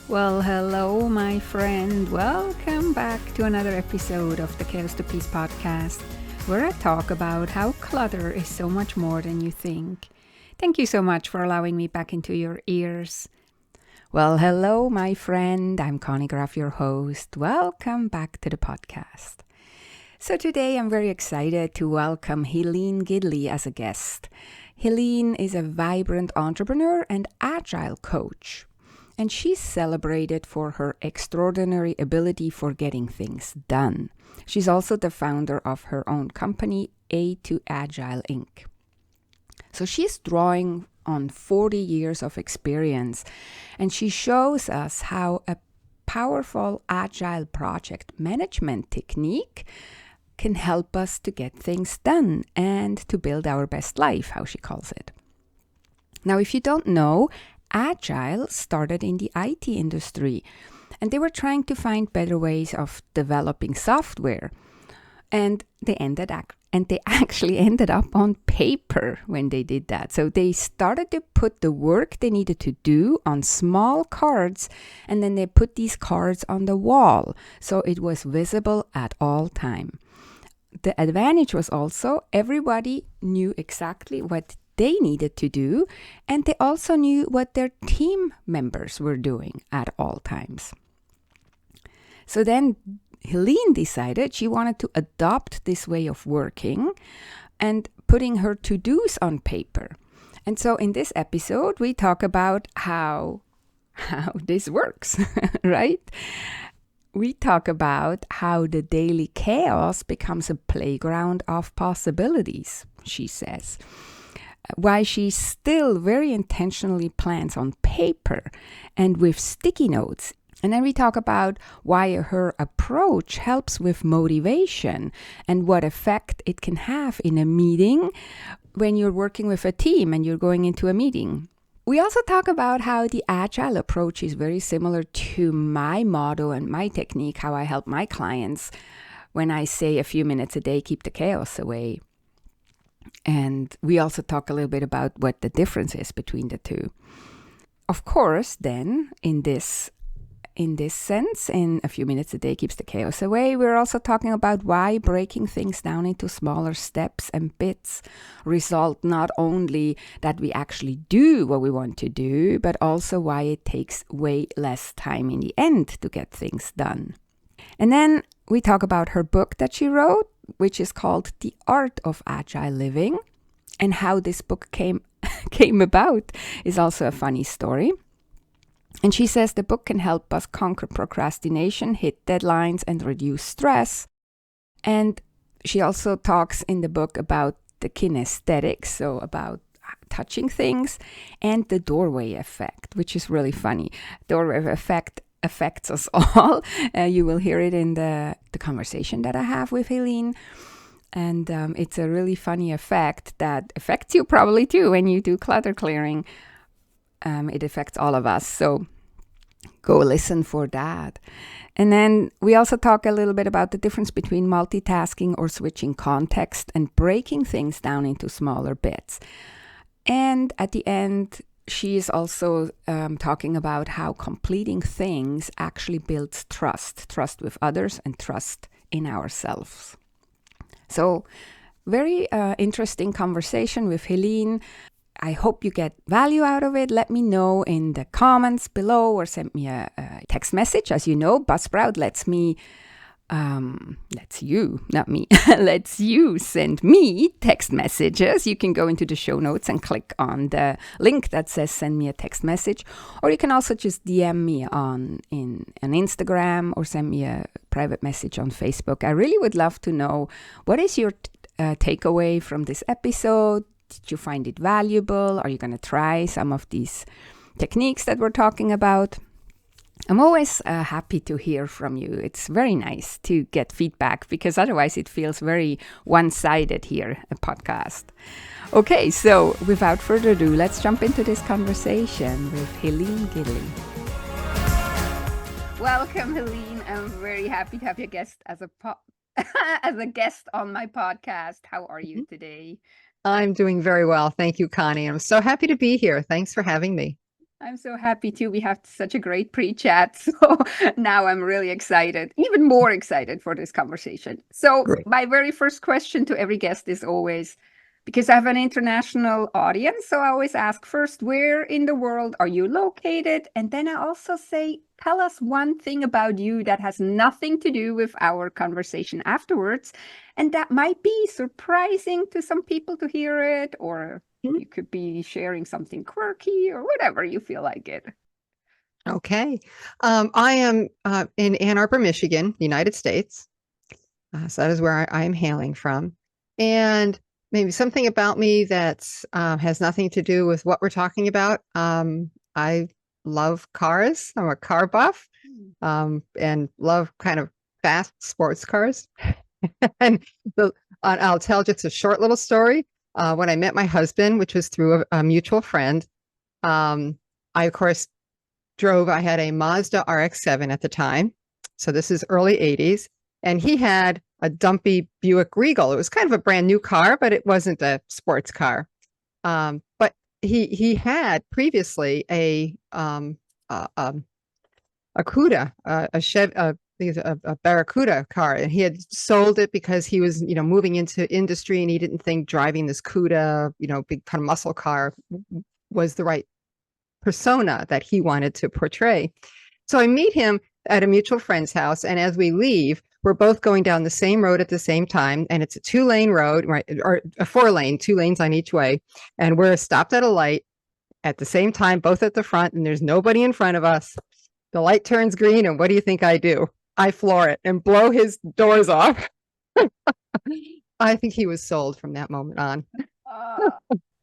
Well, hello, my friend. Welcome back to another episode of the Chaos to Peace podcast, where I talk about how clutter is so much more than you think. Thank you so much for allowing me back into your ears. Well, hello, my friend. I'm Conny, Graf, your host. Welcome back to the podcast. So today I'm very excited to welcome Helene Gidley as a guest. Helene is a vibrant entrepreneur and agile coach. And she's celebrated for her extraordinary ability for getting things done. She's also the founder of her own company, A2 Agile Inc. So she's drawing on 40 years of experience, and she shows us how a powerful agile project management technique can help us to get things done and to build our best life, how she calls it. Now, if you don't know, Agile started in the IT industry, and they were trying to find better ways of developing software. And they actually ended up on paper when they did that. So they started to put the work they needed to do on small cards, and then they put these cards on the wall, so it was visible at all time. The advantage was also everybody knew exactly what they needed to do, and they also knew what their team members were doing at all times. So then Helene decided she wanted to adopt this way of working and putting her to-dos on paper. And so in this episode, we talk about how this works, right? We talk about how the daily chaos becomes a playground of possibilities, she says. Why she still very intentionally plans on paper and with sticky notes. And then we talk about why her approach helps with motivation and what effect it can have in a meeting when you're working with a team and you're going into a meeting. We also talk about how the agile approach is very similar to my motto and my technique, how I help my clients when I say a few minutes a day, keep the chaos away. And we also talk a little bit about what the difference is between the two. Of course, then, in this sense, in a few minutes a day keeps the chaos away, we're also talking about why breaking things down into smaller steps and bits result not only that we actually do what we want to do, but also why it takes way less time in the end to get things done. And then we talk about her book that she wrote, which is called The Art of Agile Living, and how this book came about is also a funny story. And she says the book can help us conquer procrastination, hit deadlines, and reduce stress. And she also talks in the book about the kinesthetics, so about touching things, and the doorway effect, which is really funny. Doorway effect affects us all. You will hear it in the conversation that I have with Helene. And it's a really funny effect that affects you probably too when you do clutter clearing. It affects all of us. So go listen for that. And then we also talk a little bit about the difference between multitasking or switching context and breaking things down into smaller bits. And at the end, she is also talking about how completing things actually builds trust with others and trust in ourselves. So very interesting conversation with Helene. I hope you get value out of it. Let me know in the comments below or send me a text message. As you know, Buzzsprout lets you send me text messages. You can go into the show notes and click on the link that says send me a text message, or you can also just DM me on Instagram or send me a private message on Facebook. I really would love to know, what is your takeaway from this episode? Did you find it valuable? Are you going to try some of these techniques that we're talking about? I'm always happy to hear from you. It's very nice to get feedback because otherwise it feels very one-sided here, a podcast. Okay, so without further ado, let's jump into this conversation with Helene Gidley. Welcome, Helene. I'm very happy to have you guest as a guest on my podcast. How are you today? I'm doing very well. Thank you, Connie. I'm so happy to be here. Thanks for having me. I'm so happy too. We had such a great pre-chat. So now I'm really excited, even more excited for this conversation. So Great. my very first question to every guest is always, because I have an international audience, so I always ask first, where in the world are you located? And then I also say, tell us one thing about you that has nothing to do with our conversation afterwards. And that might be surprising to some people to hear it, or Mhm. you could be sharing something quirky or whatever you feel like it. Okay. I am in Ann Arbor, Michigan, United States. So that is where I am hailing from. And maybe something about me that has nothing to do with what we're talking about. I love cars. I'm a car buff and love kind of fast sports cars. and the, I'll tell just a short little story. When I met my husband, which was through a mutual friend, I, of course, I had a Mazda RX-7 at the time. So this is early 80s. And he had a dumpy Buick Regal. It was kind of a brand new car, but it wasn't a sports car. But he had previously a Cuda, a Chev, a Barracuda car, and he had sold it because he was, moving into industry, and he didn't think driving this Cuda, big kind of muscle car was the right persona that he wanted to portray. So I meet him at a mutual friend's house, and as we leave, we're both going down the same road at the same time, and it's a 2-lane road, right, or a 4-lane, 2 lanes on each way, and we're stopped at a light at the same time, both at the front, and there's nobody in front of us. The light turns green, and what do you think I do? I floor it and blow his doors off. I think he was sold from that moment on. Ah,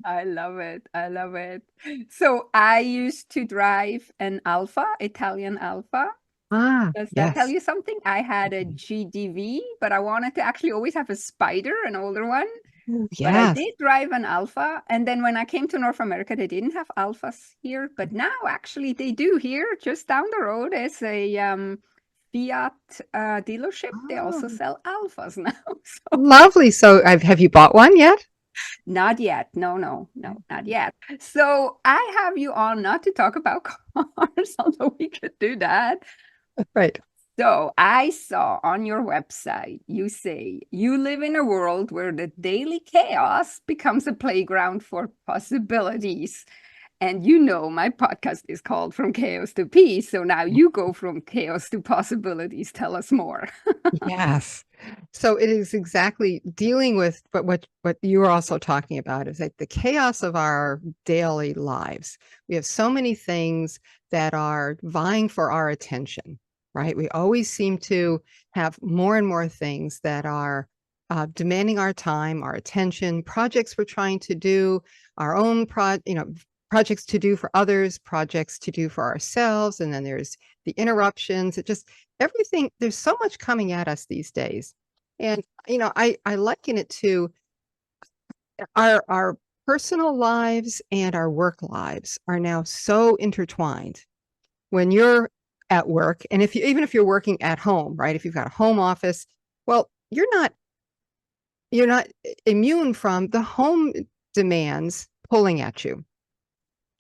I love it. I love it. So I used to drive an Alfa, Italian Alfa. Ah, Does that tell yes. you something? I had a GDV, but I wanted to actually always have a Spider, an older one. Ooh, But I yes. did drive an Alfa. And then when I came to North America, they didn't have Alfas here. But now actually they do here, just down the road. There's a Fiat dealership. They also Oh, sell Alfas now. So lovely. So, have you bought one yet? not yet. No, no, no, not yet. So I have you on not to talk about cars, although we could do that. Right. So I saw on your website, you say you live in a world where the daily chaos becomes a playground for possibilities. And you know, my podcast is called From Chaos to Peace. So now you go from chaos to possibilities. Tell us more. Yes. So it is exactly dealing with what you were also talking about is like the chaos of our daily lives. We have so many things that are vying for our attention, right? We always seem to have more and more things that are demanding our time, our attention, projects we're trying to do, our own projects to do for others, projects to do for ourselves, and then there's the interruptions. It just everything, there's so much coming at us these days. And, I liken it to our personal lives and our work lives are now so intertwined. When you're at work, and even if you're working at home, right? If you've got a home office, well, you're not immune from the home demands pulling at you.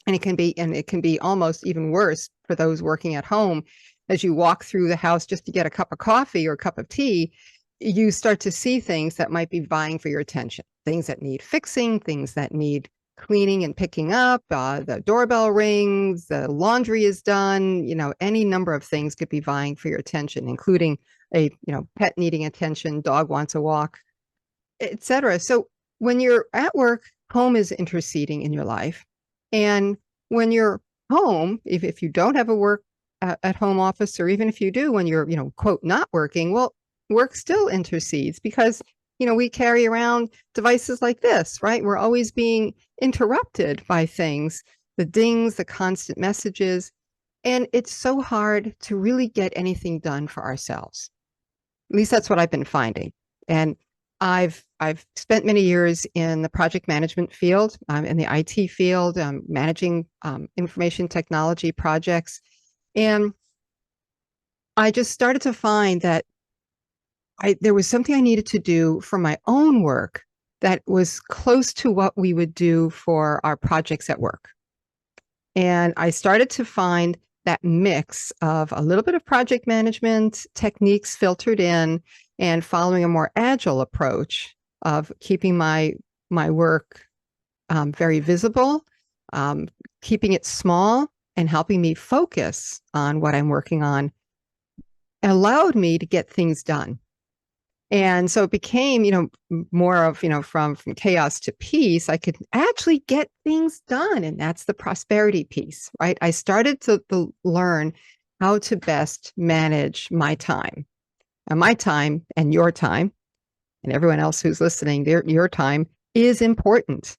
And it can be almost even worse for those working at home. As you walk through the house just to get a cup of coffee or a cup of tea, you start to see things that might be vying for your attention, things that need fixing, things that need cleaning and picking up. The doorbell rings, the laundry is done. Any number of things could be vying for your attention, including a pet needing attention, dog wants a walk, etc. So when you're at work, home is interceding in your life. And when you're home, if you don't have a work at home office, or even if you do, when you're, quote, not working, well, work still intercedes because, we carry around devices like this, right? We're always being interrupted by things, the dings, the constant messages. And it's so hard to really get anything done for ourselves. At least that's what I've been finding. And I've spent many years in the project management field, in the IT field, managing information technology projects, and I just started to find that there was something I needed to do for my own work that was close to what we would do for our projects at work. And I started to find that mix of a little bit of project management techniques filtered in and following a more agile approach of keeping my work very visible, keeping it small, and helping me focus on what I'm working on allowed me to get things done. And so it became, more of, from chaos to peace. I could actually get things done. And that's the prosperity piece, right? I started to learn how to best manage my time. And my time and your time and everyone else who's listening, your time is important,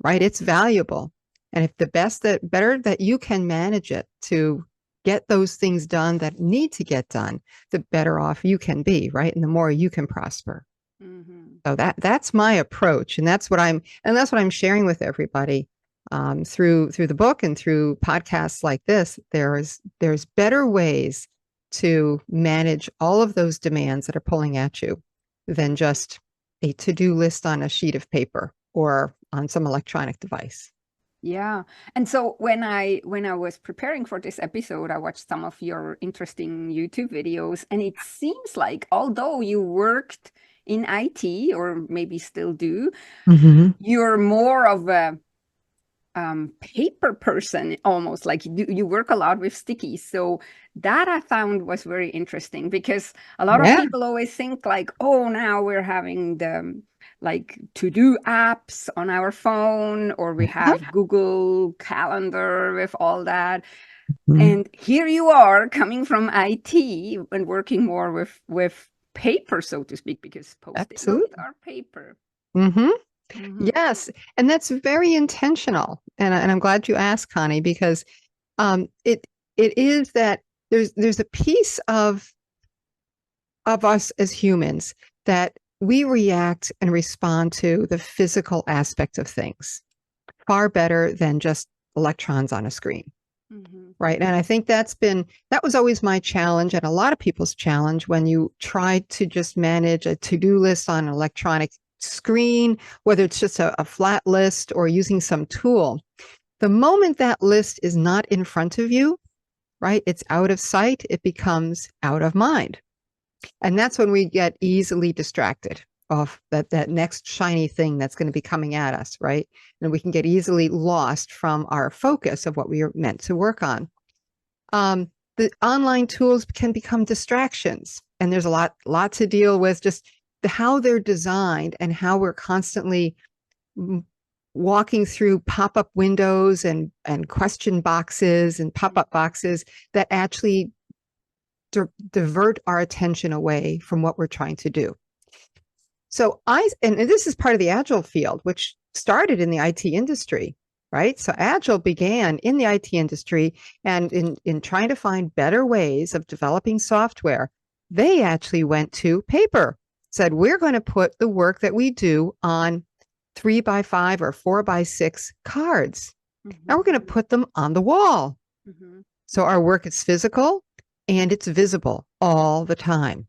right? It's valuable. And if better that you can manage it to get those things done that need to get done, the better off you can be, right? And the more you can prosper. Mm-hmm. So that's my approach, and that's what I'm sharing with everybody through the book and through podcasts like this. There's better ways to manage all of those demands that are pulling at you than just a to-do list on a sheet of paper or on some electronic device. Yeah. And so when I was preparing for this episode, I watched some of your interesting YouTube videos, and it seems like although you worked in IT or maybe still do, you're more of a paper person, almost like you work a lot with stickies. So that I found was very interesting, because a lot of people always think like, oh, now we're having the like to-do apps on our phone, or we have Google Calendar with all that. And here you are coming from IT and working more with paper, so to speak, because Post-it notes are paper. Yes, and that's very intentional. And I'm glad you asked, Connie, because it is that there's a piece of us as humans that we react and respond to the physical aspect of things far better than just electrons on a screen. Right. And I think that was always my challenge, and a lot of people's challenge, when you try to just manage a to-do list on an electronic screen, whether it's just a flat list or using some tool. The moment that list is not in front of you, right, it's out of sight, it becomes out of mind. And that's when we get easily distracted off that next shiny thing that's going to be coming at us, right? And we can get easily lost from our focus of what we are meant to work on. The online tools can become distractions, and there's a lot to deal with, just how they're designed and how we're constantly walking through pop-up windows and question boxes and pop-up boxes that actually divert our attention away from what we're trying to do. So and this is part of the Agile field, which started in the IT industry, right? So Agile began in the IT industry, and in trying to find better ways of developing software, they actually went to paper, said, we're going to put the work that we do on 3x5 or 4x6 cards. Now we're going to put them on the wall. So our work is physical and it's visible all the time.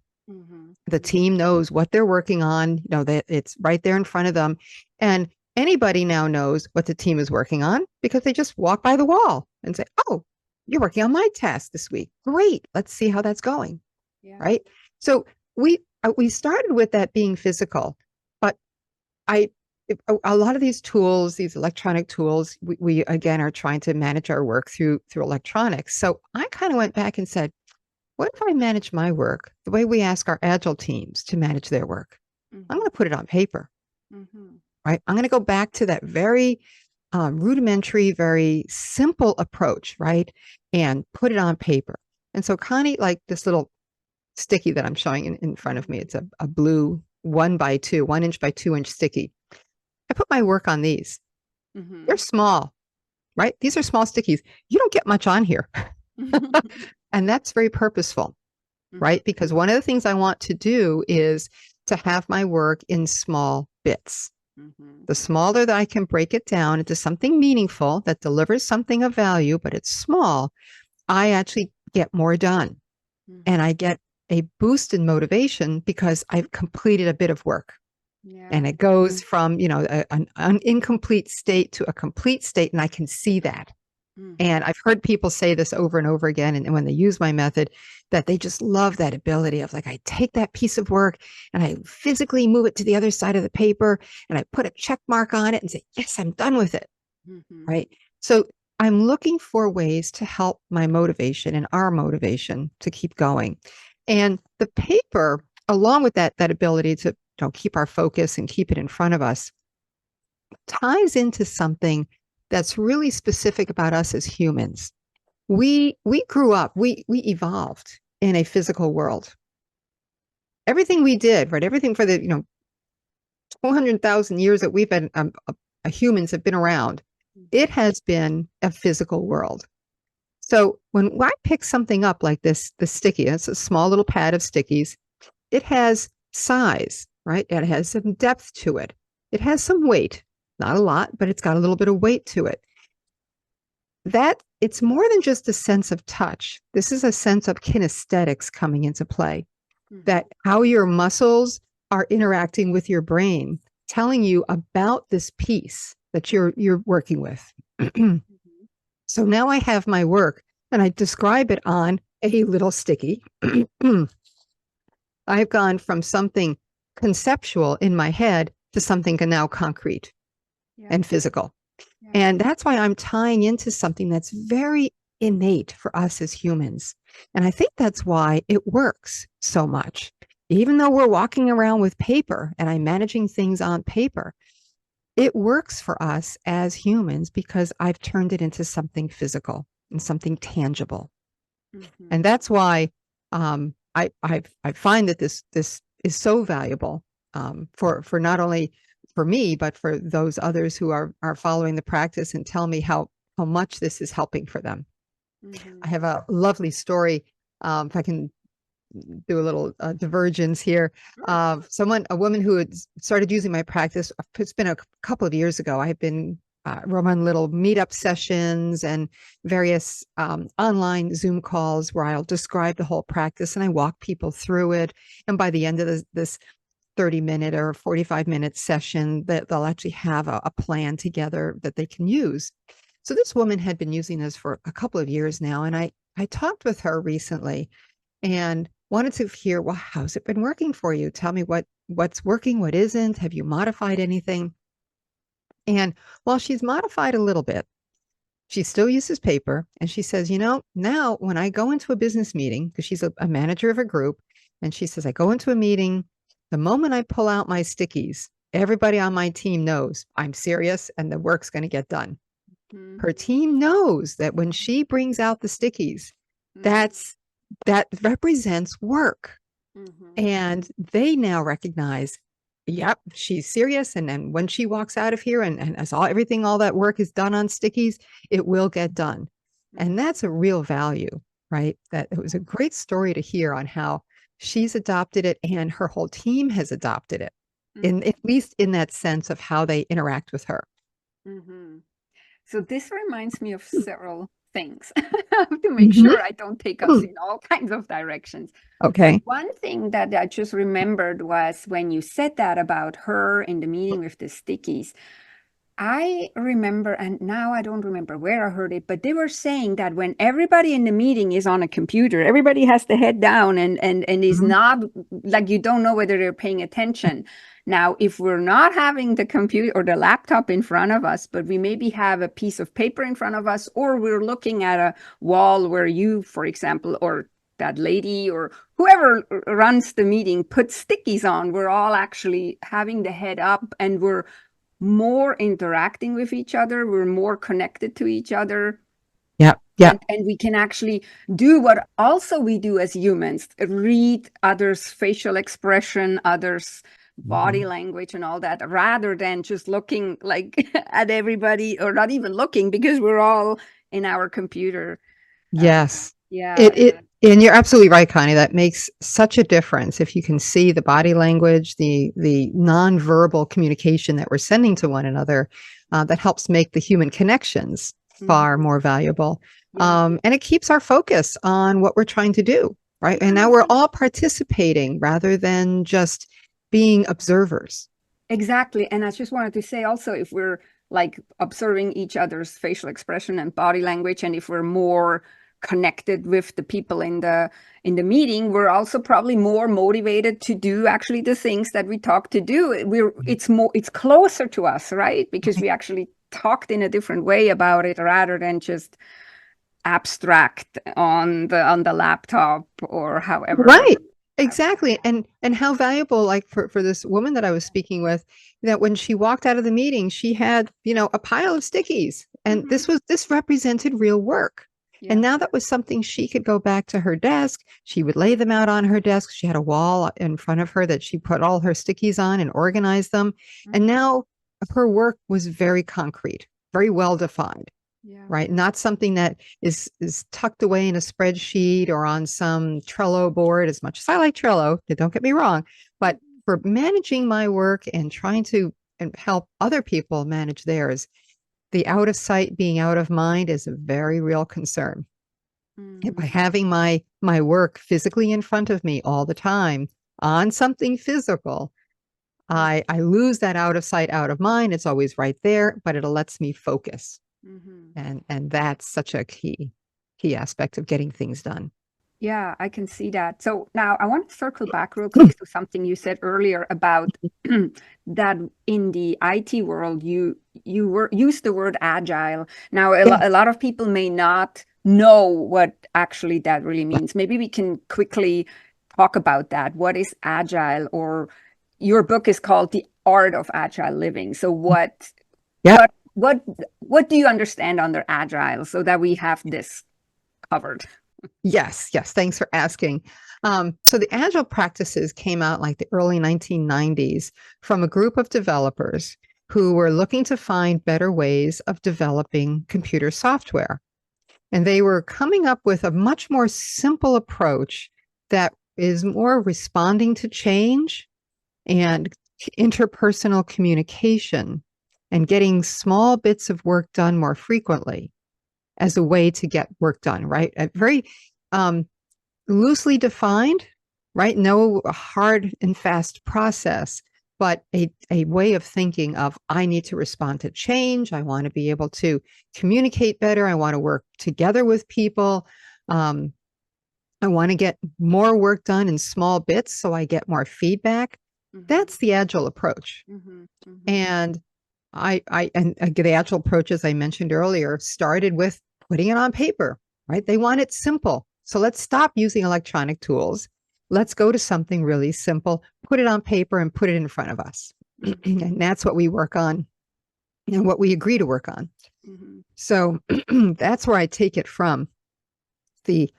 The team knows what they're working on, that it's right there in front of them. And anybody now knows what the team is working on because they just walk by the wall and say, oh, you're working on my task this week. Great. Let's see how that's going. Yeah. Right. So we started with that being physical, but a lot of these tools, these electronic tools, we again are trying to manage our work through electronics. So I kind of went back and said, what if I manage my work the way we ask our Agile teams to manage their work? I'm going to put it on paper, right? I'm going to go back to that very rudimentary, very simple approach, right? And put it on paper. And so Connie, like this little sticky that I'm showing in front of me, it's a blue 1 inch by 2 inch sticky. I put my work on these. They're small, right? These are small stickies. You don't get much on here. And that's very purposeful, right? Because one of the things I want to do is to have my work in small bits. The smaller that I can break it down into something meaningful that delivers something of value, but it's small, I actually get more done. And I get a boost in motivation because I've completed a bit of work. Yeah. And it goes from, an incomplete state to a complete state, and I can see that. Mm-hmm. And I've heard people say this over and over again. And when they use my method, that they just love that ability of like, I take that piece of work and I physically move it to the other side of the paper and I put a check mark on it and say, yes, I'm done with it. Mm-hmm. Right. So I'm looking for ways to help my motivation and our motivation to keep going. And the paper, along with that ability to keep our focus and keep it in front of us, ties into something that's really specific about us as humans. We grew up, we evolved in a physical world. Everything we did, right? Everything for the 200,000 years that we've been humans have been around, it has been a physical world. So when I pick something up like this, the sticky, it's a small little pad of stickies. It has size, right? It has some depth to it. It has some weight, not a lot, but it's got a little bit of weight to it. That it's more than just a sense of touch. This is a sense of kinesthetics coming into play. Mm-hmm. That how your muscles are interacting with your brain, telling you about this piece that you're working with. So now I have my work and I describe it on a little sticky. I've gone from something conceptual in my head to something now concrete and physical. Yeah. And that's why I'm tying into something that's very innate for us as humans. And I think that's why it works so much. Even though we're walking around with paper and I'm managing things on paper, it works for us as humans because I've turned it into something physical and something tangible. Mm-hmm. And that's why I find that this is so valuable for not only for me, but for those others who are following the practice and tell me how much this is helping for them. Mm-hmm. I have a lovely story. If I can do a little divergence here. A woman who had started using my practice, it's been a couple of years ago. I've been run little meetup sessions and various online Zoom calls where I'll describe the whole practice and I walk people through it. And by the end of this 30-minute or 45-minute session, that they'll actually have a plan together that they can use. So this woman had been using this for a couple of years now. And I talked with her recently and wanted to hear, well, how's it been working for you? Tell me what's working, what isn't. Have you modified anything? And while she's modified a little bit, she still uses paper. And she says, now when I go into a business meeting, because she's a manager of a group, and she says, I go into a meeting, the moment I pull out my stickies, everybody on my team knows I'm serious and the work's going to get done. Mm-hmm. Her team knows that when she brings out the stickies, Mm-hmm. that represents work. Mm-hmm. And they now recognize, yep, she's serious. And then when she walks out of here and as all that work is done on stickies, it will get done. Mm-hmm. And that's a real value, right? That it was a great story to hear on how she's adopted it and her whole team has adopted it, in at least in that sense of how they interact with her. Mm-hmm. So this reminds me of several things to make sure I don't take us in all kinds of directions. Okay. One thing that I just remembered was when you said that about her in the meeting with the stickies. I remember, and now I don't remember where I heard it, but they were saying that when everybody in the meeting is on a computer, everybody has the head down and is not like you don't know whether they're paying attention. Now, if we're not having the computer or the laptop in front of us, but we maybe have a piece of paper in front of us, or we're looking at a wall where you, for example, or that lady or whoever runs the meeting puts stickies on, we're all actually having the head up and we're more interacting with each other. We're more connected to each other. Yeah. Yeah. And we can actually do what also we do as humans, read others' facial expression, others' body language and all that, rather than just looking like at everybody or not even looking because we're all in our computer. Yes. Yeah. And you're absolutely right, Connie. That makes such a difference if you can see the body language, the nonverbal communication that we're sending to one another. That helps make the human connections far more valuable. And it keeps our focus on what we're trying to do, right? And now we're all participating rather than just being observers. Exactly. And I just wanted to say also, if we're like observing each other's facial expression and body language. And if we're more connected with the people in the meeting, we're also probably more motivated to do actually the things that we talk to do. It's closer to us, right? Because we actually talked in a different way about it rather than just abstract on the laptop or however. Right. Exactly. And how valuable, like for this woman that I was speaking with, that when she walked out of the meeting, she had, a pile of stickies. And this represented real work. Yeah. And now that was something she could go back to her desk. She would lay them out on her desk. She had a wall in front of her that she put all her stickies on and organized them. And now her work was very concrete, very well defined. Yeah. Right. Not something that is tucked away in a spreadsheet or on some Trello board, as much as I like Trello, don't get me wrong. But for managing my work and trying to help other people manage theirs, the out of sight being out of mind is a very real concern. By having my work physically in front of me all the time on something physical, I lose that out of sight, out of mind. It's always right there, but it lets me focus. And that's such a key aspect of getting things done. Yeah, I can see that. So now I want to circle back real quick to something you said earlier about that in the IT world, you used the word agile. Now, a lot of people may not know what actually that really means. Maybe we can quickly talk about that. What is agile? Or your book is called The Art of Agile Living. So what do you understand under agile so that we have this covered? Yes. Thanks for asking. So the agile practices came out like the early 1990s from a group of developers who were looking to find better ways of developing computer software. And they were coming up with a much more simple approach that is more responding to change and interpersonal communication and getting small bits of work done more frequently as a way to get work done, right? A very loosely defined, right? No hard and fast process, but a way of thinking of, I need to respond to change. I want to be able to communicate better. I want to work together with people. I want to get more work done in small bits so I get more feedback. That's the agile approach. And the agile approach, as I mentioned earlier, started with putting it on paper, right? They want it simple. So let's stop using electronic tools. Let's go to something really simple, put it on paper and put it in front of us. And that's what we work on and what we agree to work on. So that's where I take it from. The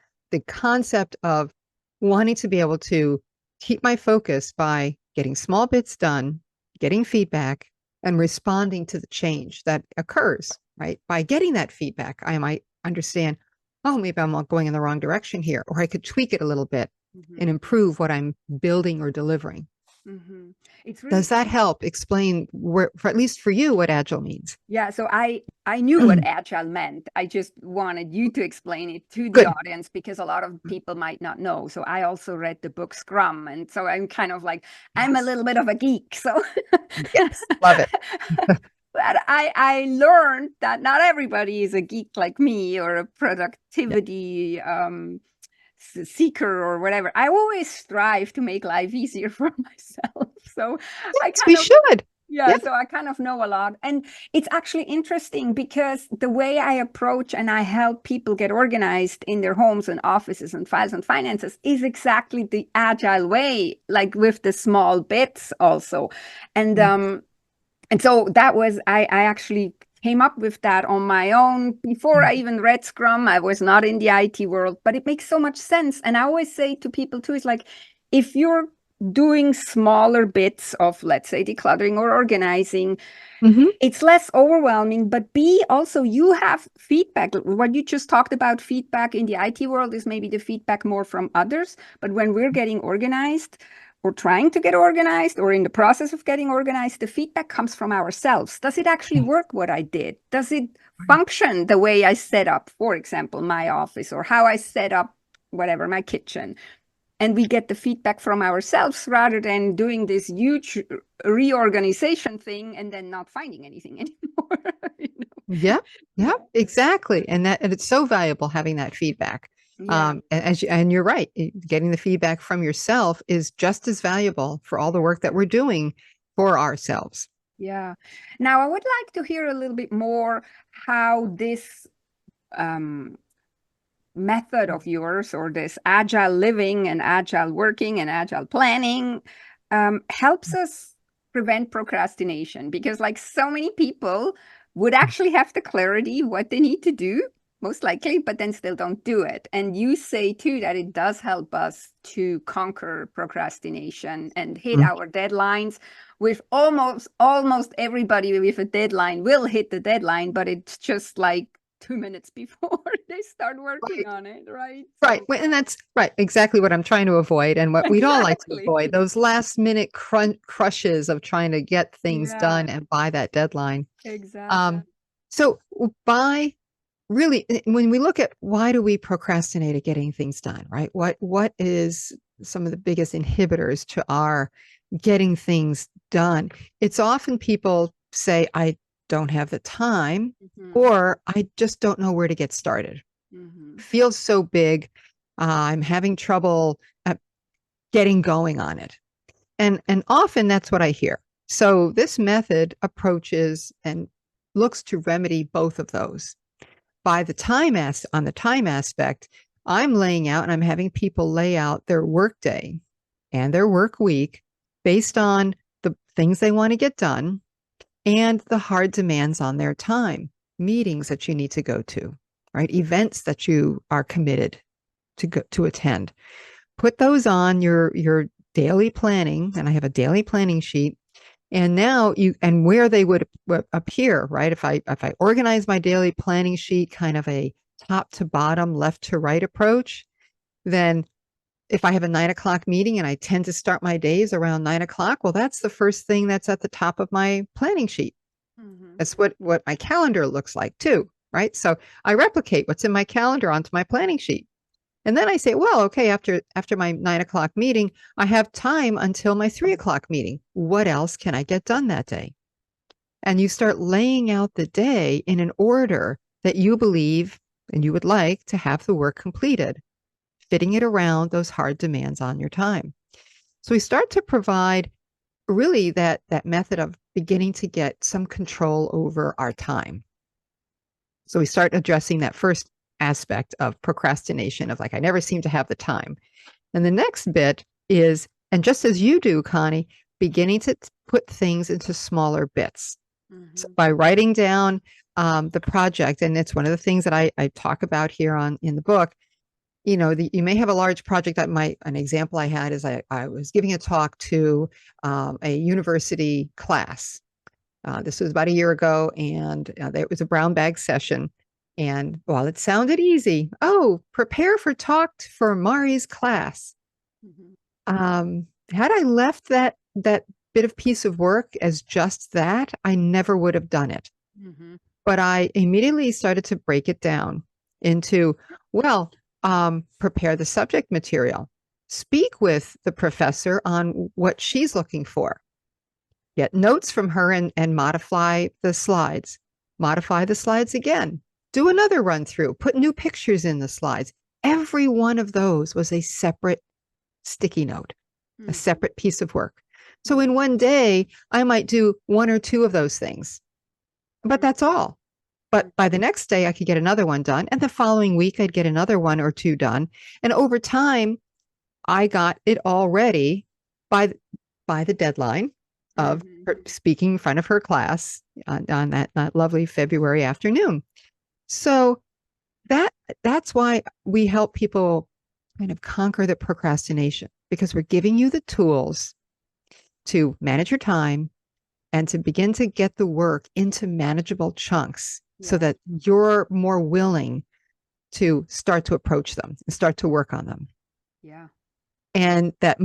concept of wanting to be able to keep my focus by getting small bits done, getting feedback, and responding to the change that occurs, right? By getting that feedback, I might understand, oh, maybe I'm going in the wrong direction here, or I could tweak it a little bit and improve what I'm building or delivering. It's really, does that help explain, at least for you, what agile means? Yeah, so I knew what agile meant. I just wanted you to explain it to the audience because a lot of people might not know. So I also read the book Scrum, and so I'm kind of like, I'm a little bit of a geek. So yes, love it. But I learned that not everybody is a geek like me or a productivity seeker or whatever. I always strive to make life easier for myself. So we should. Yeah, so I kind of know a lot. And it's actually interesting because the way I approach and I help people get organized in their homes and offices and files and finances is exactly the agile way, like with the small bits also. And so that was, I actually came up with that on my own before I even read Scrum. I was not in the IT world, but it makes so much sense. And I always say to people too, it's like, if you're doing smaller bits of, let's say, decluttering or organizing, it's less overwhelming, but also you have feedback. What you just talked about, feedback in the IT world is maybe the feedback more from others. But when we're getting organized or trying to get organized or in the process of getting organized, the feedback comes from ourselves. Does it actually work what I did? Does it function the way I set up, for example, my office or how I set up whatever, my kitchen? and we get the feedback from ourselves rather than doing this huge reorganization thing and then not finding anything anymore. You know? Yeah, yeah, Yeah. exactly. And it's so valuable having that feedback. Yeah. And you're right, getting the feedback from yourself is just as valuable for all the work that we're doing for ourselves. Yeah. Now, I would like to hear a little bit more how this um, method of yours, or this agile living and agile working and agile planning, helps us prevent procrastination, because like so many people would actually have the clarity what they need to do most likely, but then still don't do it. And you say too that it does help us to conquer procrastination and hit Mm. our deadlines. With almost everybody with a deadline will hit the deadline, but it's just like 2 minutes before they start working Right. on it, right? Right. So Well, and that's right. Exactly what I'm trying to avoid and what we'd all like to exactly. avoid, those last minute crushes of trying to get things Yeah, done and by that deadline. exactly. So by really, when we look at why do we procrastinate at getting things done, right? What is some of the biggest inhibitors to our getting things done? It's often people say, I don't have the time, Hmm. or I just don't know where to get started. Hmm. Feels so big. I'm having trouble getting going on it. And often that's what I hear. So this method approaches and looks to remedy both of those. By the time on the time aspect, I'm laying out and I'm having people lay out their work day and their work week based on the things they want to get done and the hard demands on their time, meetings that you need to go to, right? Events that you are committed to attend. Put those on your daily planning, and I have a daily planning sheet. And now and where they would appear, right? If I organize my daily planning sheet, kind of a top to bottom, left to right approach, then if I have a 9 o'clock meeting and I tend to start my days around 9 o'clock, well, that's the first thing that's at the top of my planning sheet. Hmm. That's what my calendar looks like too, right? So I replicate what's in my calendar onto my planning sheet. And then I say, well, okay, after my 9 o'clock meeting, I have time until my 3 o'clock meeting. What else can I get done that day? And you start laying out the day in an order that you believe and you would like to have the work completed, fitting it around those hard demands on your time. So we start to provide really that method of beginning to get some control over our time. So we start addressing that first aspect of procrastination of like, I never seem to have the time. And the next bit is, and just as you do, Connie, beginning to put things into smaller bits. So Hmm. by writing down the project, and it's one of the things that I talk about here in the book. You may have a large project an example I had is I was giving a talk to a university class. This was about a year ago, and it was a brown bag session. And while it sounded easy, oh, prepare for talk for Mari's class. Hmm. Had I left that bit of piece of work as just that, I never would have done it. Hmm. But I immediately started to break it down into, well, prepare the subject material, speak with the professor on what she's looking for, get notes from her and modify the slides again, do another run through, put new pictures in the slides. Every one of those was a separate sticky note, a Hmm. separate piece of work. So in one day, I might do one or two of those things, but that's all. But by the next day, I could get another one done. And the following week, I'd get another one or two done. And over time, I got it all ready by, by the deadline of Hmm. her speaking in front of her class on that lovely February afternoon. So that that's why we help people kind of conquer the procrastination, because we're giving you the tools to manage your time and to begin to get the work into manageable chunks so Yeah. that you're more willing to start to approach them and start to work on them. Yeah. And that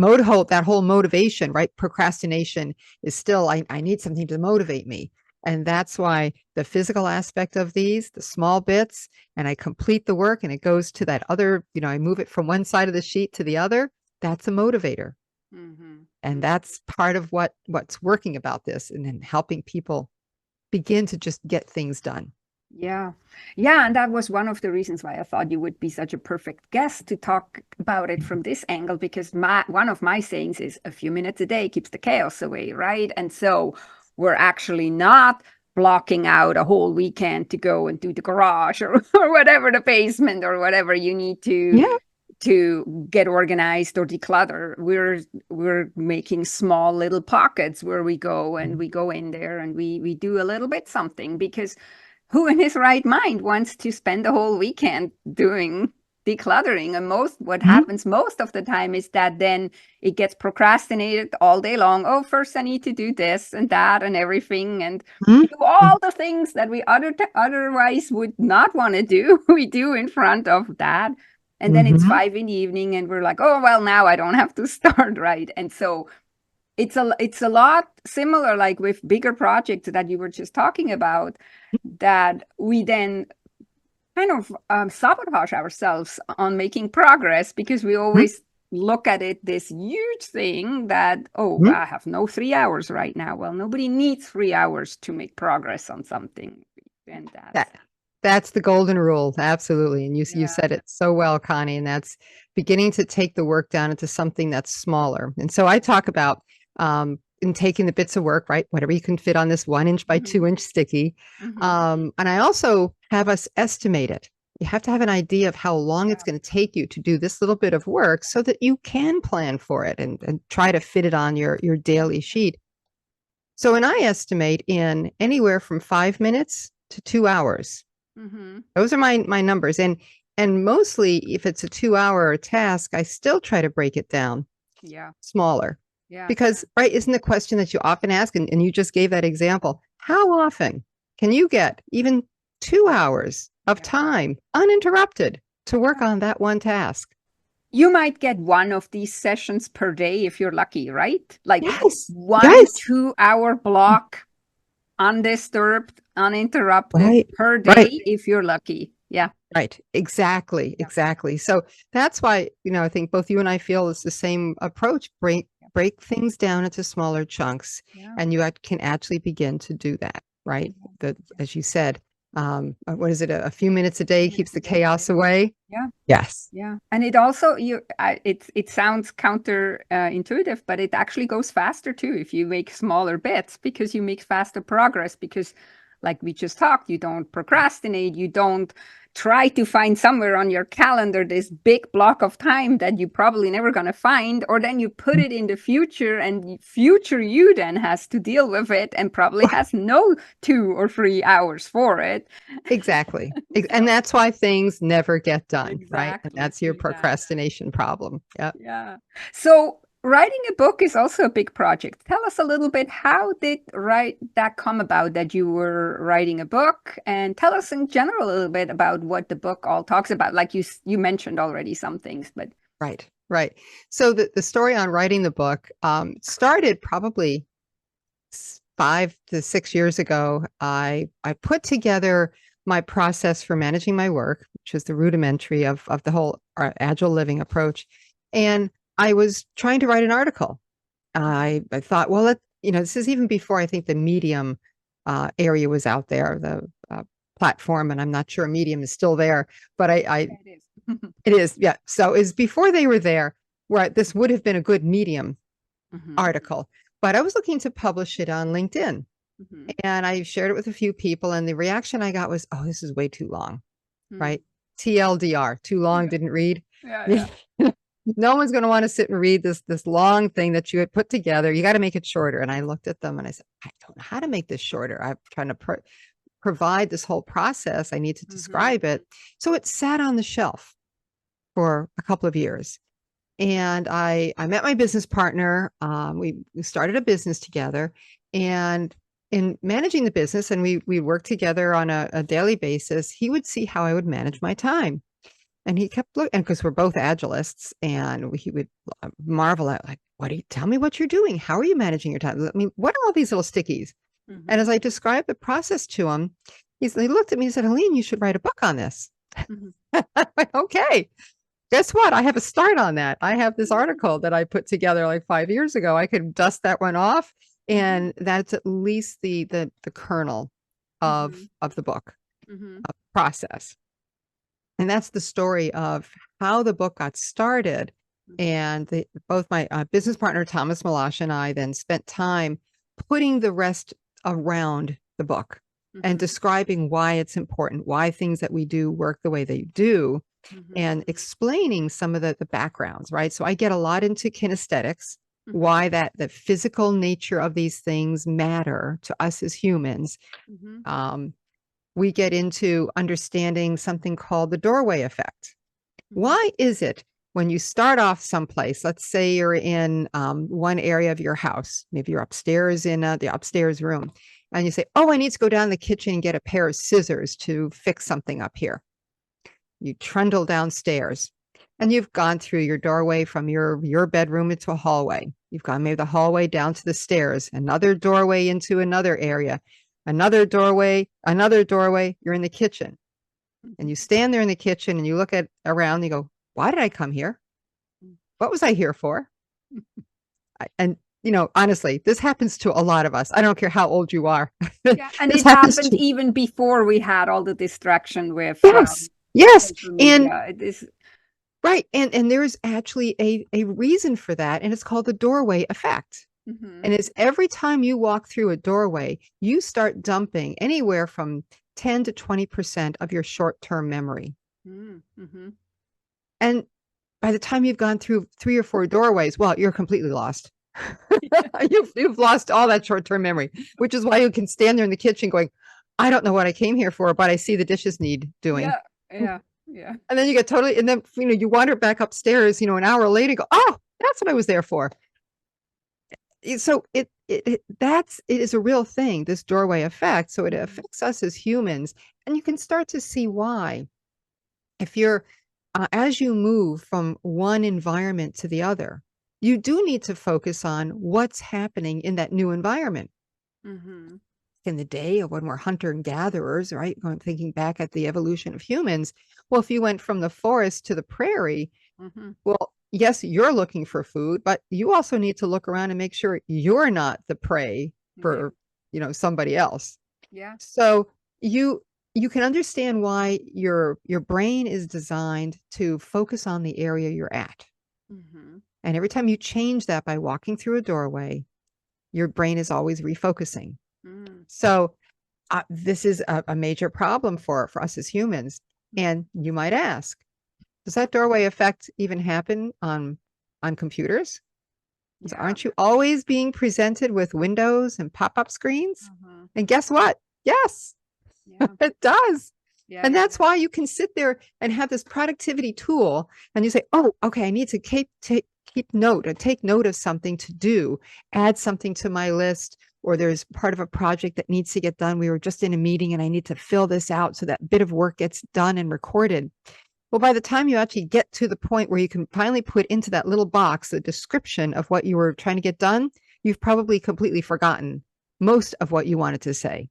whole motivation, right? Procrastination is still, I need something to motivate me. And that's why the physical aspect of these, the small bits, and I complete the work and it goes to that other, I move it from one side of the sheet to the other. that's a motivator. Mm-hmm. And that's part of what's working about this, and then helping people begin to just get things done. Yeah. Yeah. And that was one of the reasons why I thought you would be such a perfect guest to talk about it from this angle, because one of my sayings is a few minutes a day keeps the chaos away, right? And so we're actually not blocking out a whole weekend to go and do the garage or whatever, the basement or whatever you need Yeah. to get organized or declutter. We're making small little pockets where we go and we go in there and we do a little bit something, because who in his right mind wants to spend the whole weekend doing decluttering? And what Mhm. happens most of the time is that then it gets procrastinated all day long. Oh, first I need to do this and that and everything, and Mhm. we do all the things that we otherwise would not want to do. We do in front of that. And then it's Mhm. 5 in the evening and we're like, oh, well, now I don't have to start, right? And so it's a lot similar, like with bigger projects that you were just talking about, that we then kind of sabotage ourselves on making progress, because we Mhm. always look at it this huge thing that, oh, Mhm. I have no 3 hours right now. Well, nobody needs 3 hours to make progress on something. And That that's the golden rule, absolutely. And you yeah. said it so well, Connie. And that's beginning to take the work down into something that's smaller. And so I talk about in taking the bits of work, right? Whatever you can fit on this 1 inch by Mm-hmm. 2 inch sticky. Mm-hmm. And I also have us estimate it. You have to have an idea of how long it's Yeah. going to take you to do this little bit of work, so that you can plan for it and try to fit it on your daily sheet. So, and I estimate in anywhere from 5 minutes to 2 hours. Mm-hmm. Those are my numbers. And mostly, if it's a 2 hour task, I still try to break it down Yeah. smaller. Yeah. Because, right, isn't the question that you often ask, and you just gave that example, how often can you get even 2 hours of Yeah. time uninterrupted to work Yeah. on that one task? You might get one of these sessions per day if you're lucky, right? Like Yes. one Yes. 2 hour block, undisturbed, uninterrupted Right. per Right. day if you're lucky. Yeah. Right. Exactly. Yeah. Exactly. So that's why, I think both you and I feel it's the same approach. Break things down into smaller chunks, Yeah. and you can actually begin to do that. Right. As you said, what is it? A few minutes a day keeps Minutes a the day. chaos away. Yeah. Yes. Yeah. And it also it sounds counter intuitive, but it actually goes faster too if you make smaller bits, because you make faster progress, because like we just talked, you don't procrastinate, you don't try to find somewhere on your calendar this big block of time that you probably never going to find, or then you put it in the future, and future you then has to deal with it and probably has no 2 or 3 hours for it. Exactly. And So that's why things never get done. Right. And exactly, that's your exactly. procrastination problem. Yep. Yeah. So writing a book is also a big project. Tell us a little bit, how did write that come about, that you were writing a book, and tell us in general a little bit about what the book all talks about. Like you mentioned already some things, but Right. Right. So the story on writing the book started probably 5 to 6 years ago. I put together my process for managing my work, which is the rudimentary of the whole agile living approach. And I was trying to write an article. I thought, well, this is even before I think the Medium area was out there, the platform, and I'm not sure Medium is still there, but yeah, it is. it is, yeah. So is before they were there, where this would have been a good Medium Hmm. article, but I was looking to publish it on LinkedIn. Hmm. And I shared it with a few people, and the reaction I got was, "Oh, this is way too long." Hmm. Right? TLDR, too long, Yeah, didn't read. yeah, yeah. No one's going to want to sit and read this long thing that you had put together. You got to make it shorter. And I looked at them and I said, I don't know how to make this shorter. I'm trying to provide this whole process. I need to Hmm. describe it. So it sat on the shelf for a couple of years. And I met my business partner. We started a business together, and in managing the business, and we worked together on a daily basis. He would see how I would manage my time, and he kept looking, and because we're both agilists, and he would marvel at, like, what do you tell me what you're doing? How are you managing your time? I mean, what are all these little stickies? And Hmm. as I described the process to him, he looked at me and said, Helene, you should write a book on this. Hmm. I'm like, okay. guess what? I have a start on that. I have this article that I put together like 5 years ago. I could dust that one off, and that's at least the kernel of the book process. And that's the story of how the book got started. And both my business partner, Thomas Malash, and I then spent time putting the rest around the book and describing why it's important, why things that we do work the way they do, and explaining some of the backgrounds, right? So I get a lot into kinesthetics, why the physical nature of these things matter to us as humans. We get into understanding something called the doorway effect. Why is it when you start off someplace, let's say you're in one area of your house, maybe you're upstairs in the upstairs room, and you say, oh, I need to go down the kitchen and get a pair of scissors to fix something up here. You trundle downstairs, and you've gone through your doorway from your bedroom into a hallway. You've gone maybe the hallway down to the stairs, another doorway into another area, another doorway, you're in the kitchen. And you stand there in the kitchen and you look around and you go, why did I come here? What was I here for? And, honestly, this happens to a lot of us. I don't care how old you are. Yeah, and it happened even before we had all the distraction with yes. And it is right. And there's actually a reason for that. And it's called the doorway effect. And it's every time you walk through a doorway, you start dumping anywhere from 10 to 20% of your short-term memory. And by the time you've gone through 3 or 4 doorways, well, you're completely lost. You've lost all that short-term memory, which is why you can stand there in the kitchen going, I don't know what I came here for, but I see the dishes need doing. Yeah. And then you get totally, and then, you wander back upstairs, an hour later, go, oh, that's what I was there for. So it is a real thing, this doorway effect. So it affects us as humans, and you can start to see why. If you're, as you move from one environment to the other, you do need to focus on what's happening in that new environment. In the day of when we're hunter and gatherers, right? Thinking back at the evolution of humans. Well, if you went from the forest to the prairie, well, yes, you're looking for food, but you also need to look around and make sure you're not the prey for, somebody else. Yeah. So you can understand why your brain is designed to focus on the area you're at. And every time you change that by walking through a doorway, your brain is always refocusing. So this is a major problem for us as humans. And you might ask, does that doorway effect even happen on computers? Yeah. Aren't you always being presented with windows and pop-up screens? And guess what? Yes, it does. Yeah, and that's why you can sit there and have this productivity tool and you say, oh, okay, I need to take note of something to do, add something to my list, or there's part of a project that needs to get done. We were just in a meeting and I need to fill this out so that bit of work gets done and recorded. Well, by the time you actually get to the point where you can finally put into that little box the description of what you were trying to get done, you've probably completely forgotten most of what you wanted to say.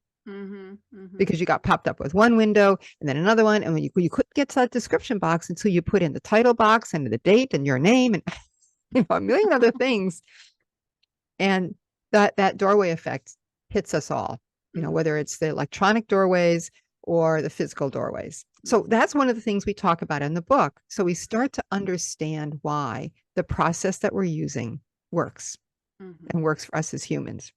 Because you got popped up with one window and then another one. And when you couldn't get to that description box until you put in the title box and the date and your name and a million other things. And that doorway effect hits us all, whether it's the electronic doorways or the physical doorways. So that's one of the things we talk about in the book. So we start to understand why the process that we're using works and works for us as humans.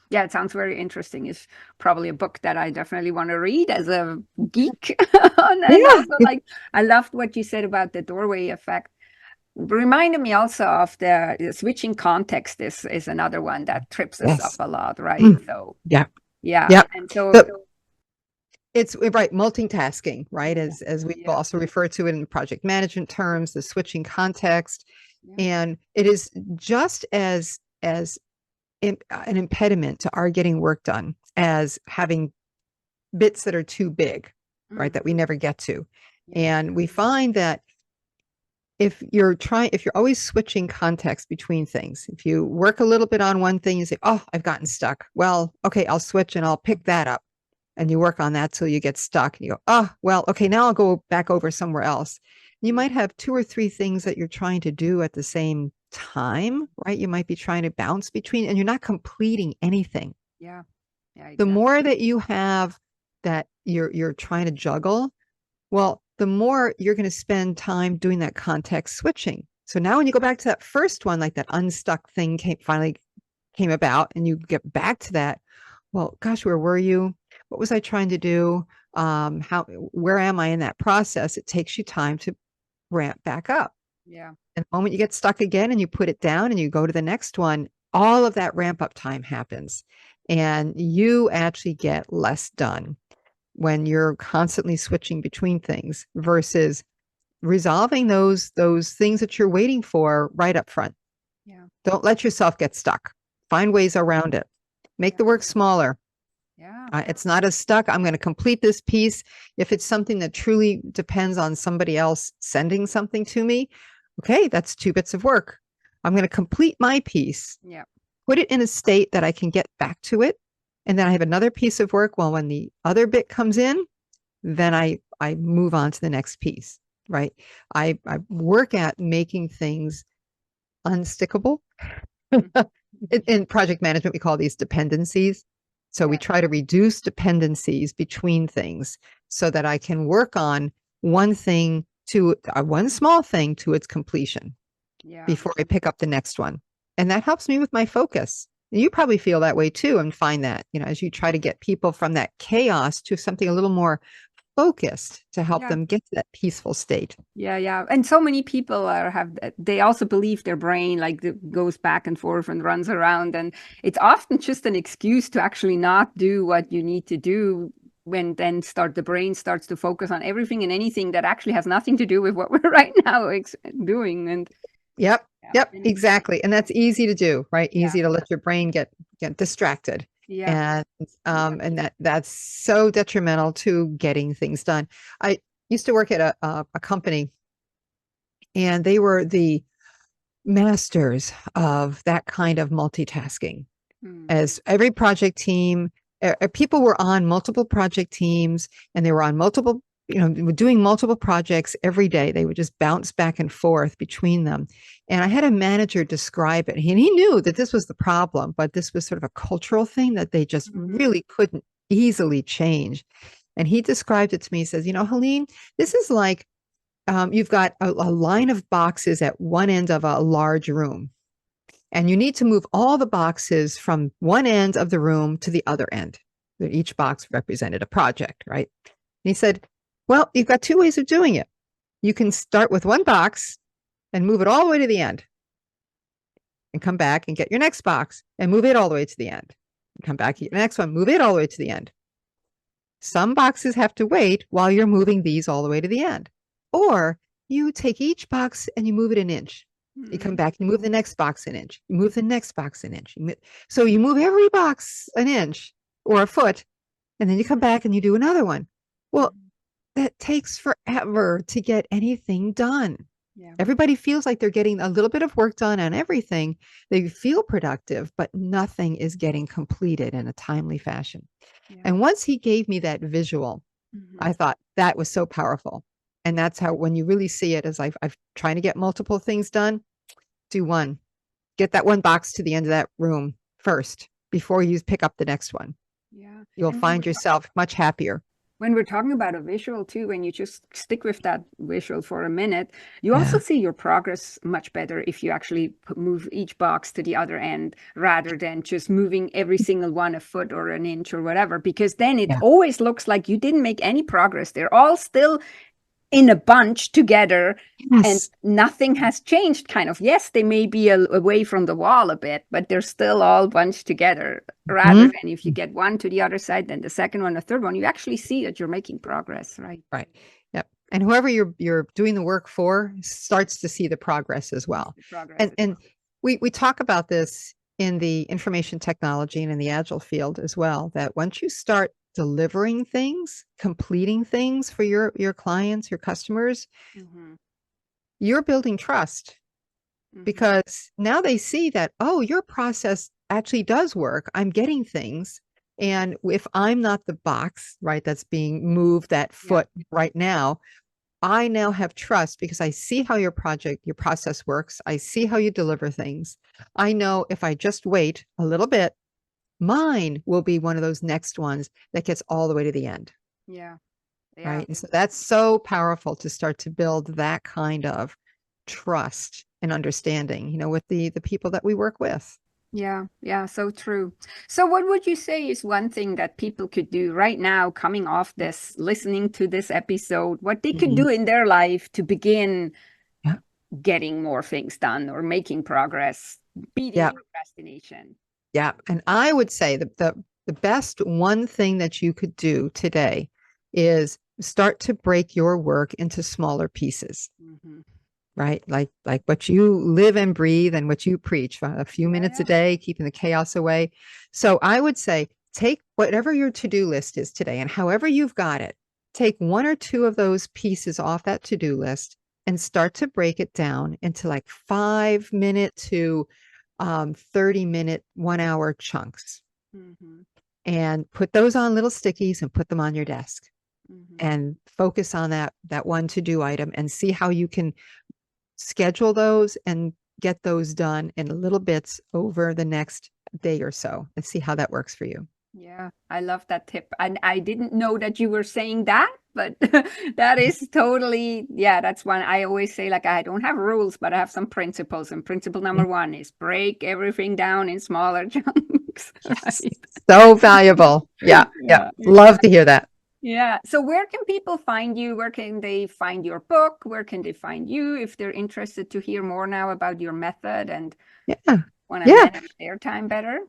Yeah, it sounds very interesting. It's probably a book that I definitely want to read as a geek. And also, I loved what you said about the doorway effect. Reminded me also of the switching context is another one that trips us up a lot, right? So yeah. And so it's right, multitasking, right? As we also refer to it in project management terms, the switching context. And it is just as an impediment to our getting work done as having bits that are too big, right? That we never get to. And we find that if you're always switching context between things, if you work a little bit on one thing, you say, oh, I've gotten stuck. Well, okay, I'll switch and I'll pick that up. And you work on that till you get stuck. And you go, oh, well, okay, now I'll go back over somewhere else. You might have 2 or 3 things that you're trying to do at the same time, right? You might be trying to bounce between, and you're not completing anything. Yeah. Yeah, The exactly. more that you have that you're trying to juggle, well, the more you're going to spend time doing that context switching. So now when you go back to that first one, like that unstuck thing finally came about, and you get back to that, well, gosh, where were you? What was I trying to do? Where am I in that process? It takes you time to ramp back up. Yeah. And the moment you get stuck again and you put it down and you go to the next one, all of that ramp up time happens, and you actually get less done when you're constantly switching between things versus resolving those things that you're waiting for right up front. Yeah. Don't let yourself get stuck. Find ways around it. Make the Yeah. work smaller. Yeah. It's not as stuck. I'm going to complete this piece. If it's something that truly depends on somebody else sending something to me, okay, that's 2 bits of work. I'm going to complete my piece, Yeah. put it in a state that I can get back to it. And then I have another piece of work. Well, when the other bit comes in, then I move on to the next piece, right? I work at making things unstickable. In project management, we call these dependencies. So we Yeah. try to reduce dependencies between things so that I can work on one thing to one small thing to its completion Yeah. before I pick up the next one. And that helps me with my focus. And you probably feel that way too, and find that, as you try to get people from that chaos to something a little more focused to help Yeah. them get to that peaceful state. Yeah, yeah. And so many people they also believe their brain goes back and forth and runs around. And it's often just an excuse to actually not do what you need to do when then the brain starts to focus on everything and anything that actually has nothing to do with what we're right now doing. And Yep. yeah, Yep. Exactly. And that's easy to do, right? yeah, Easy to let your brain get distracted. yeah, And yeah. that's so detrimental to getting things done. I used to work at a company, and they were the masters of that kind of multitasking. Mm. As every project team, people were on multiple project teams, and they were on multiple, doing multiple projects every day. They would just bounce back and forth between them. And I had a manager describe it, and he knew that this was the problem, but this was sort of a cultural thing that they just really couldn't easily change. And he described it to me. He says, Helene, this is like you've got a line of boxes at one end of a large room, and you need to move all the boxes from one end of the room to the other end. Each box represented a project, right? And he said, well, you've got 2 ways of doing it. You can start with one box and move it all the way to the end, and come back and get your next box and move it all the way to the end. And come back, get the next one, move it all the way to the end. Some boxes have to wait while you're moving these all the way to the end. Or you take each box and you move it an inch. You come back and you move the next box an inch. You move the next box an inch. So you move every box an inch or a foot, and then you come back and you do another one. Well, that takes forever to get anything done. Yeah. Everybody feels like they're getting a little bit of work done on everything. They feel productive, but nothing is getting completed in a timely fashion. Yeah. And once he gave me that visual, I thought that was so powerful. And that's how, when you really see it, as I've trying to get multiple things done, do one. Get that one box to the end of that room first before you pick up the next one. Yeah. You'll And find yourself much happier. when we're talking about a visual too, when you just stick with that visual for a minute, you also Yeah. see your progress much better if you actually move each box to the other end rather than just moving every single one a foot or an inch or whatever, because then it Yeah. always looks like you didn't make any progress. They're all still in a bunch together and Yes. nothing has changed, kind of. Yes, they may be away from the wall a bit, but they're still all bunched together. Rather than if you get one to the other side, then the second one, the third one, you actually see that you're making progress, right? Right. Yep. And whoever you're doing the work for starts to see the progress as well. Progress. And we talk about this in the information technology and in the agile field as well, that once you start delivering things, completing things for your clients, your customers, you're building trust, because now they see that, oh, your process actually does work. I'm getting things. And if I'm not the box, right, that's being moved that foot right now, I now have trust because I see how your process works. I see how you deliver things. I know if I just wait a little bit, mine will be one of those next ones that gets all the way to the end. Yeah. Yeah. Right. And so that's so powerful to start to build that kind of trust and understanding, with the people that we work with. Yeah, yeah, so true. So what would you say is one thing that people could do right now, coming off this, listening to this episode, what they could Mhm. do in their life to begin Yeah. getting more things done or making progress, beating Yeah. procrastination? Yeah. And I would say that the best one thing that you could do today is start to break your work into smaller pieces. Mm-hmm. Right? Like what you live and breathe and what you preach, a few minutes a day, keeping the chaos away. So I would say take whatever your to-do list is today and however you've got it, take one or two of those pieces off that to-do list and start to break it down into like 5-minute to 30-minute, 1-hour chunks Mm-hmm. and put those on little stickies and put them on your desk Mm-hmm. and focus on that one to-do item and see how you can schedule those and get those done in little bits over the next day or so and see how that works for you. Yeah, I love that tip. And I didn't know that you were saying that, but that is totally, yeah, that's one I always say, like, I don't have rules, but I have some principles. And principle number one is break everything down in smaller chunks, right? So valuable. Yeah. Yeah. Yeah, Love to hear that. yeah. So where can people find you? Where can they find your book? Where can they find you if they're interested to hear more now about your method and Yeah. want to Yeah. manage their time better?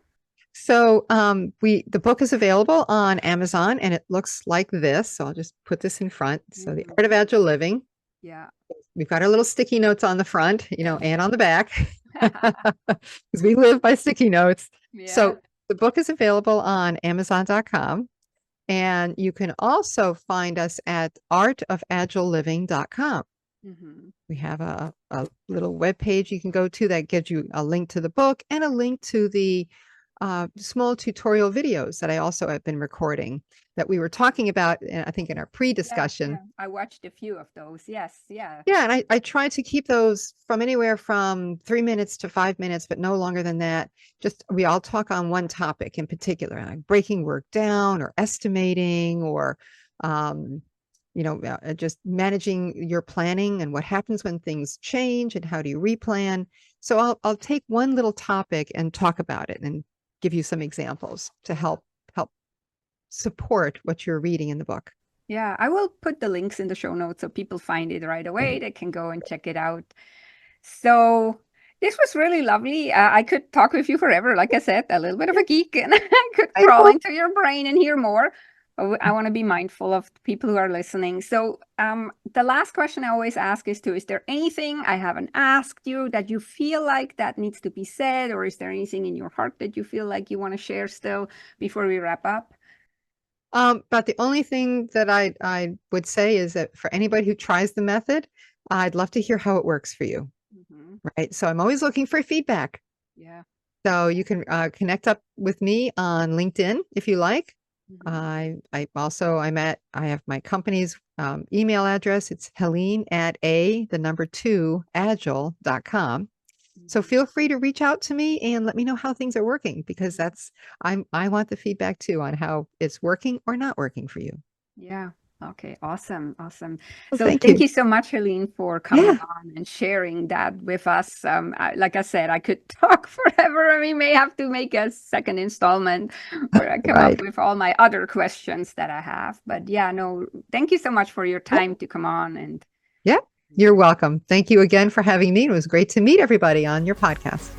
So the book is available on Amazon and it looks like this. So I'll just put this in front. So The Art of Agile Living. Yeah. We've got our little sticky notes on the front, and on the back because we live by sticky notes. Yeah. So the book is available on Amazon.com. And you can also find us at artofagileliving.com. Mm-hmm. We have a little web page you can go to that gives you a link to the book and a link to the small tutorial videos that I also have been recording that we were talking about, I think, in our pre-discussion. Yeah. I watched a few of those. Yes. Yeah. Yeah, and I try to keep those from anywhere from 3 minutes to 5 minutes, but no longer than that. Just we all talk on one topic in particular, like breaking work down or estimating or just managing your planning and what happens when things change and how do you replan. So I'll take one little topic and talk about it and give you some examples to help support what you're reading in the book. Yeah, I will put the links in the show notes so people find it right away. They can go and check it out. So this was really lovely. I could talk with you forever. Like I said, a little bit of a geek, and I could crawl into your brain and hear more. I want to be mindful of people who are listening. So the last question I always ask is there anything I haven't asked you that you feel like that needs to be said, or is there anything in your heart that you feel like you want to share still before we wrap up? But the only thing that I would say is that for anybody who tries the method, I'd love to hear how it works for you. Mm-hmm. Right. So I'm always looking for feedback. Yeah. So you can connect up with me on LinkedIn if you like. Mm-hmm. I have my company's email address. It's Helene at agile.com. So feel free to reach out to me and let me know how things are working because I want the feedback too on how it's working or not working for you. Yeah. Okay. Awesome. Awesome. Well, So thank thank you you so much, Helene, for coming on and sharing that with us. Like I said, I could talk forever and we may have to make a second installment where I come up with all my other questions that I have. But yeah, no, thank you so much for your time to come on. And yeah, you're welcome. Thank you again for having me. It was great to meet everybody on your podcast.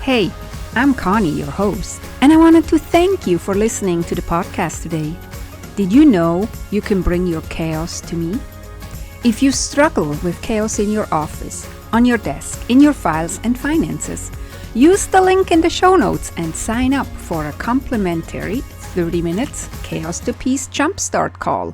Hey, I'm Conny, your host, and I wanted to thank you for listening to the podcast today. Did you know you can bring your chaos to me? If you struggle with chaos in your office, on your desk, in your files and finances, use the link in the show notes and sign up for a complimentary 30 minutes Chaos to Peace Jumpstart call